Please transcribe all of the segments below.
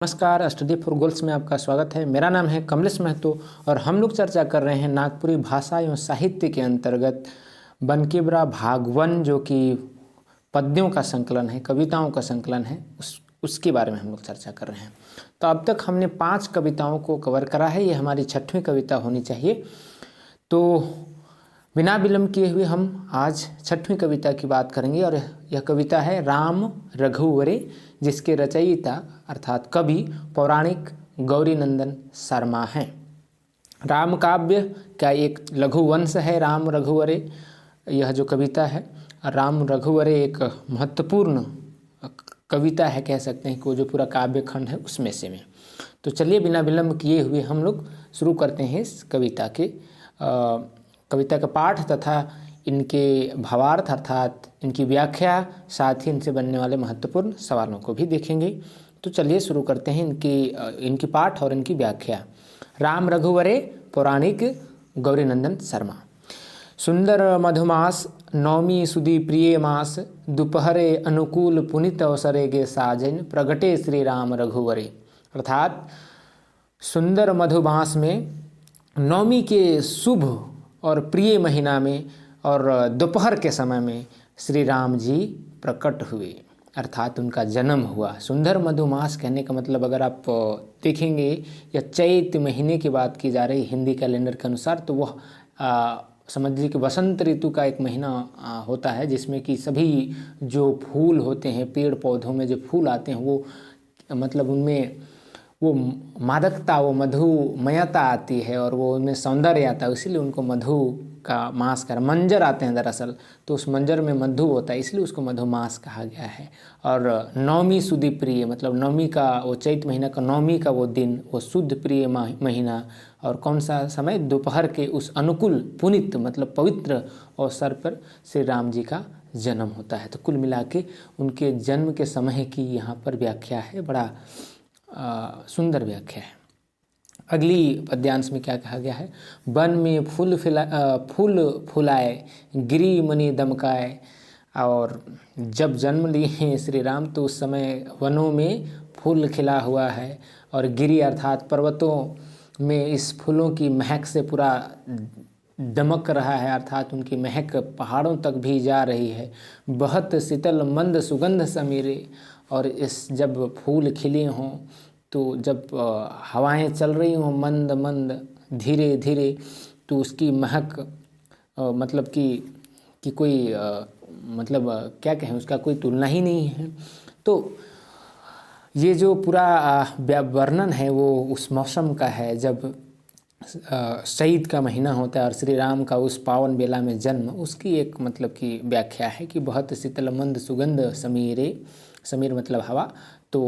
नमस्कार, study for goals में आपका स्वागत है। मेरा नाम है कमलेश महतो और हम लोग चर्चा कर रहे हैं नागपुरी भाषा एवं साहित्य के अंतर्गत बनकेबरा भाग 1, जो कि पद्यों का संकलन है, कविताओं का संकलन है, उसके बारे में हम लोग चर्चा कर रहे हैं। तो अब तक हमने 5 कविताओं को कवर करा है। ये हमारी 6वीं कविता होनी चाहिए। तो बिना विलंब किए हुए हम आज 6वीं कविता की बात करेंगे और यह कविता है राम रघुवरे, जिसके रचयिता अर्थात कवि पौराणिक गौरीनंदन शर्मा हैं। राम काव्य का एक लघु वंश है राम रघुवरे, यह जो कविता है। राम रघुवरे एक महत्वपूर्ण कविता है, कह सकते हैं कि वो जो पूरा काव्य खंड है उसमें से में। तो चलिए बिना विलंब किए हुए हम लोग शुरू करते हैं इस कविता का पाठ तथा इनके भावार्थ अर्थात इनकी व्याख्या, साथ ही इनसे बनने वाले महत्वपूर्ण सवालों को भी देखेंगे। तो चलिए शुरू करते हैं इनकी पाठ और इनकी व्याख्या। राम रघुवरे पौराणिक गौरीनंदन शर्मा। सुंदर मधुमास नौमी सुदी प्रिय मास, दोपहरे अनुकूल पुनित अवसरे गे साजन, प्रगटे श्री राम रघुवरे। अर्थात सुंदर मधुमास में नौमी के शुभ और प्रिय महीना में और दोपहर के समय में श्री राम जी प्रकट हुए, अर्थात उनका जन्म हुआ। सुंदर मधुमास कहने का मतलब अगर आप देखेंगे या चैत महीने की बात की जा रही हिंदी कैलेंडर के अनुसार, तो वह समझिए कि वसंत ऋतु का एक महीना होता है, जिसमें कि सभी जो फूल होते हैं, पेड़ पौधों में जो फूल आते हैं, वो मतलब उनमें वो मादकता, वो मधुमयता आती है और वो उनमें सौंदर्य आता है, इसीलिए उनको मधु का मास का मंजर आते हैं दरअसल, तो उस मंजर में मधु होता है, इसलिए उसको मधुमास कहा गया है। और नौमी सुदी प्रिय मतलब नौमी का वो चैत महीना का नौमी का वो दिन, वो शुद्ध प्रिय महीना, और कौन सा समय, दोपहर के उस अनुकूल पुनित मतलब पवित्र अवसर पर श्री राम जी का जन्म होता है। तो कुल मिला के उनके जन्म के समय की यहाँ पर व्याख्या है, बड़ा सुंदर व्याख्या है। अगली पद्यांश में क्या कहा गया है। वन में फूल फुलाए, गिरी मणि दमकाए। और जब जन्म लिए हैं श्री राम, तो उस समय वनों में फूल खिला हुआ है और गिरी अर्थात पर्वतों में इस फूलों की महक से पूरा दमक रहा है, अर्थात उनकी महक पहाड़ों तक भी जा रही है। बहुत शीतल मंद सुगंध समीरे। और इस जब फूल खिले हों, तो जब हवाएं चल रही हों मंद मंद धीरे धीरे, तो उसकी महक मतलब कि कोई मतलब क्या कहें, उसका कोई तुलना ही नहीं है। तो ये जो पूरा वर्णन है वो उस मौसम का है जब शईद का महीना होता है और श्री राम का उस पावन बेला में जन्म, उसकी एक मतलब की व्याख्या है कि बहुत शीतल मंद सुगंध समीरे, समीर मतलब हवा। तो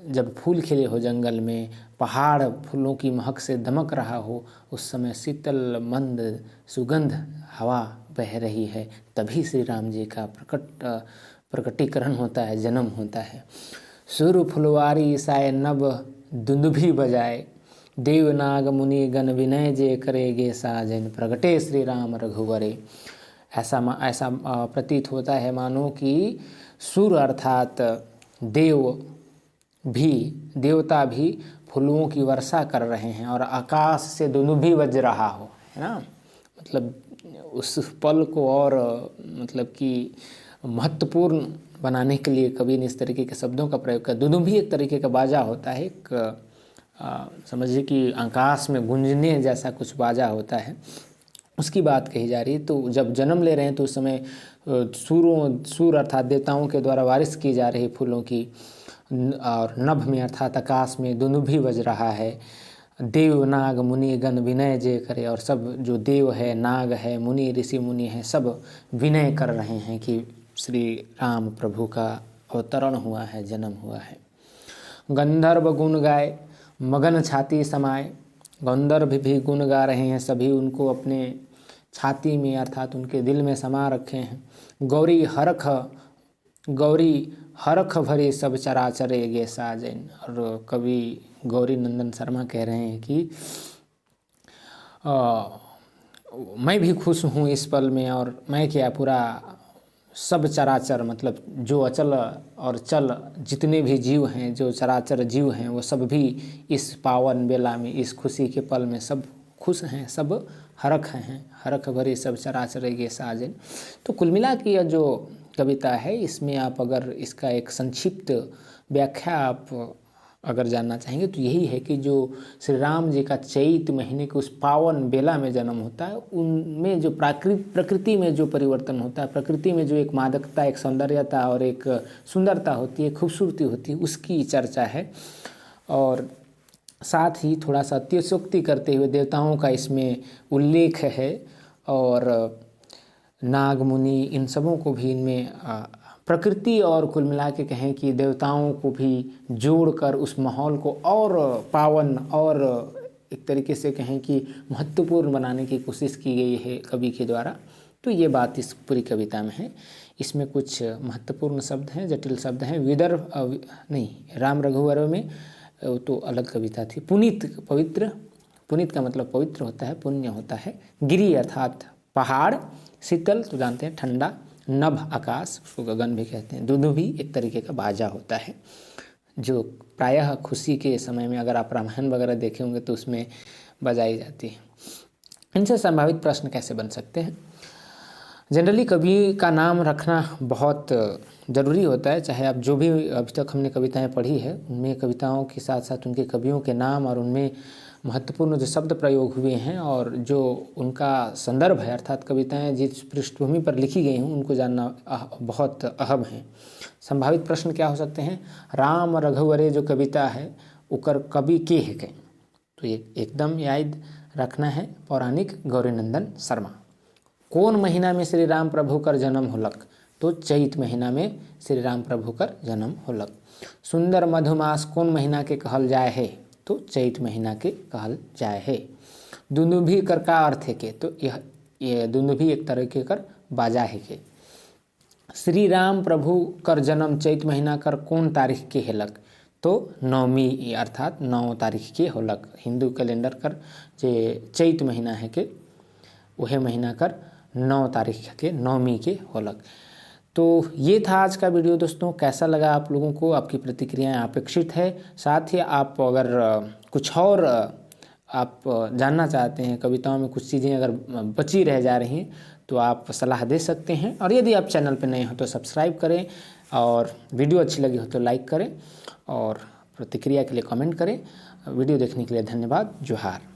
जब फूल खिले हो जंगल में, पहाड़ फूलों की महक से दमक रहा हो, उस समय शीतल मंद सुगंध हवा बह रही है, तभी श्री राम जी का प्रकटीकरण होता है, जन्म होता है। सुर फुलवारी साय नभ दुंदुभि बजाए, देवनाग मुनि गण विनय जे करेगे साजन, प्रगटे श्री राम रघुवरे। ऐसा प्रतीत होता है मानो कि सुर अर्थात देवता भी फूलों की वर्षा कर रहे हैं और आकाश से दुंदुभि बज रहा हो, है ना। मतलब उस पल को और मतलब कि महत्वपूर्ण बनाने के लिए कवि ने इस तरीके के शब्दों का प्रयोग किया। दुंदुभि एक तरीके का बाजा होता है, एक समझिए कि आकाश में गूंजने जैसा कुछ बाजा होता है, उसकी बात कही जा रही है। तो जब जन्म ले रहे हैं तो उस समय सूर अर्थात देवताओं के द्वारा वारिश की जा रही फूलों की, और नभ में अर्थात आकाश में दुंदुभि बज रहा है। देव नाग मुनि गण विनय जे करे, और सब जो देव है, नाग है, मुनि ऋषि मुनि हैं, सब विनय कर रहे हैं कि श्री राम प्रभु का अवतरण हुआ है, जन्म हुआ है। गंधर्व गुण गाए मगन छाती समाए, गंधर्व भी गुण गा रहे हैं, सभी उनको अपने छाती में अर्थात उनके दिल में समा रखे हैं। गौरी हरख भरे सब चराचरे गे साजन। और कवि गौरी नंदन शर्मा कह रहे हैं कि मैं भी खुश हूँ इस पल में, और मैं क्या पूरा सब चराचर मतलब जो अचल और चल जितने भी जीव हैं, जो चराचर जीव हैं, वो सब भी इस पावन बेला में, इस खुशी के पल में सब खुश हैं, सब हरख हैं, हरख भरे सब चराचर के साजन। तो कुल मिला के यह जो कविता है, इसमें आप अगर इसका एक संक्षिप्त व्याख्या आप अगर जानना चाहेंगे तो यही है कि जो श्री राम जी का चैत महीने के उस पावन बेला में जन्म होता है, उनमें जो प्रकृति में जो परिवर्तन होता है, प्रकृति में जो एक मादकता, एक सौंदर्यता और एक सुंदरता होती है, खूबसूरती होती है, उसकी चर्चा है। और साथ ही थोड़ा सा अतिशयोक्ति करते हुए देवताओं का इसमें उल्लेख है और नाग मुनि इन सबों को भी इनमें प्रकृति और कुल मिला के कहें कि देवताओं को भी जोड़कर उस माहौल को और पावन और एक तरीके से कहें कि महत्वपूर्ण बनाने की कोशिश की गई है कवि के द्वारा। तो ये बात इस पूरी कविता में है। इसमें कुछ महत्वपूर्ण शब्द हैं, जटिल शब्द हैं। विदर्भ नहीं, राम रघुवर में तो अलग कविता थी। पुनीत, पवित्र, पुनीत का मतलब पवित्र होता है, पुण्य होता है। गिरि अर्थात पहाड़, शीतल तो जानते हैं ठंडा, नभ आकाश, उसको गगन भी कहते हैं। दुदुभी एक तरीके का बाजा होता है जो प्रायः खुशी के समय में, अगर आप रामायण वगैरह देखे होंगे तो उसमें बजाई जाती है। इनसे संभावित प्रश्न कैसे बन सकते हैं? जनरली कवि का नाम रखना बहुत ज़रूरी होता है, चाहे आप जो भी अभी तक हमने कविताएं पढ़ी है उनमें कविताओं के साथ साथ उनके कवियों के नाम और उनमें महत्वपूर्ण जो शब्द प्रयोग हुए हैं और जो उनका संदर्भ है, अर्थात कविताएं जिस पृष्ठभूमि पर लिखी गई हैं उनको जानना बहुत अहम है। संभावित प्रश्न क्या हो सकते हैं? राम रघुवरे जो कविता है उकर कवि के है के, तो ये एकदम याद रखना है। पौराणिक गौरीनंदन शर्मा। कौन महीना में श्री राम प्रभु कर जन्म होलक? तो चैत महीना में श्री राम प्रभु कर जन्म होलक। सुंदर मधुमास कौन महीना के कहल जाए है? तो चैत महीना के कहल जाए है। दुंदुभी कर का अर्थ है के? तो यह दुंदुभी एक तरह के कर बाजा है के। श्री राम प्रभु कर जन्म चैत महीना कर कौन तारीख के हेलक? तो 9वीं अर्थात 9 तारीख के होलक। हिंदू कैलेंडर कर जे चैत महीना है के वह महीना कर 9 तारीख के 9वीं के होलक। तो ये था आज का वीडियो दोस्तों। कैसा लगा आप लोगों को? आपकी प्रतिक्रियाएं अपेक्षित है। साथ ही आप अगर कुछ और आप जानना चाहते हैं, कविताओं में कुछ चीज़ें अगर बची रह जा रही हैं तो आप सलाह दे सकते हैं। और यदि आप चैनल पर नए हो तो सब्सक्राइब करें और वीडियो अच्छी लगी हो तो लाइक करें और प्रतिक्रिया के लिए कमेंट करें। वीडियो देखने के लिए धन्यवाद। जोहार।